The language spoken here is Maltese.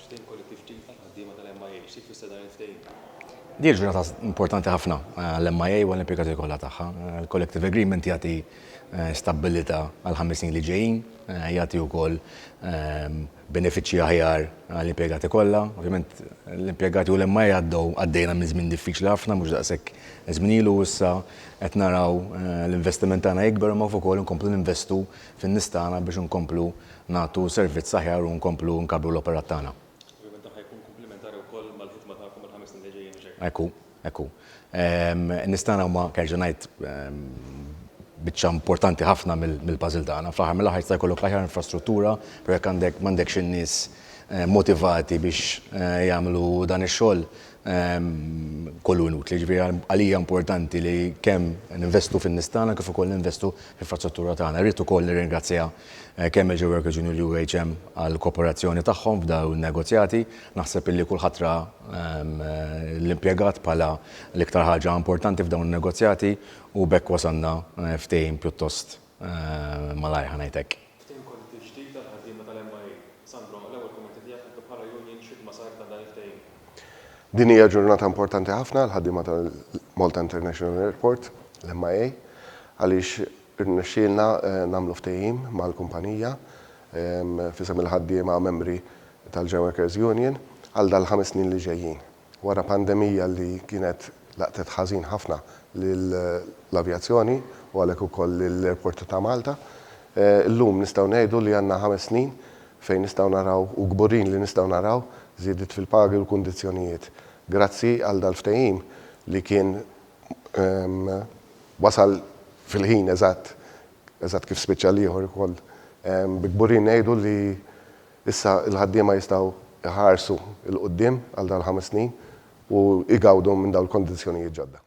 ftehim kollettiv ġdid tal-ħaddiema tal-MIA, xi tfisser dan il-ftehim? Di ġurnata importanti ħafna l-MIA u l-impjegati kollha tagħha. Il-collective agreement jagħti stabilità għal 5 snin li ġejjin, jagħti wkoll benefiċċji aħjar għall-impjegati kollha. Ovvjament l-impjegati u l-MIA għaddejna minn żmien diffiċli ħafna, mhux daqshekk żmien ilu issa qed naraw l-investiment tagħna jikber ma wkoll inkomplu ninvestu fin-nies tagħna biex inkomplu nagħtu servizz aħjar u nkomplu nkabru l-operat tagħna. Ovvjament dan ħajkun komplementari wkoll mal-ħidma tagħkom il-5 snin li ġejjin mhux hekk? Ekku. Nistana huma kerġa' ngħid biċċa importanti ħafna mill-puzzle tagħna. Fl-aħħar mill-aħħar jista' jkollok l-aħjar infrastruttura, però jekk m'għandekx in-nies motivati biex jagħmlu dan ix-xogħol kollu inutli. Ġifieri għalija importanti li kemm ninvestu fin-nies tagħna kif ukoll ninvestu fl-infrastruttura tagħna. Rrid ukoll nirringrazzja kemm il-Workers Union u UHM għall kooperazzjoni tagħhom f'dawn in-negozjati. Naħseb illi kulħadd ra l-impjegat bħala l-iktar ħaġa importanti f'dawn in-negozjati u bekk wasalna ftehim pjuttost malajr ħanajtek. Ftehim kollettiv ġdid tal-ħaddiema tal-MIA. Sandro, l-ewwel kumment tiegħek intu bħala union x'ħidma sar ta' dan il-ftehim? Din hija ġurnata importanti ħafna l-ħaddiema tal-Malta International Airport, l-MIA, għaliex irnexxielna nagħmlu ftehim mal-kumpanija fisem il-ħaddiema membri tal-Workers Union għal dal-5 snin li ġejjin. Wara pandemija li kienet laqtet ħażin ħafna lill-avjazzjoni u għalhekk ukoll l-airport ta' Malta, illum nistgħu ngħidu li għandna 5 snin fejn nistgħu naraw u kburin li nistgħu naraw żiediet fil-pagi u l-kundizzjonijiet. Grazzi għal dal-ftehim li kien wasal fil-ħin eżatt kif speċjal ieħor ukoll. Bi kburin ngħidu li issa l-ħaddiema jistgħu iħarsu l-qudiem għal dal-5 snin u igawdu minn dawn il-kondizzjonijiet ġodda.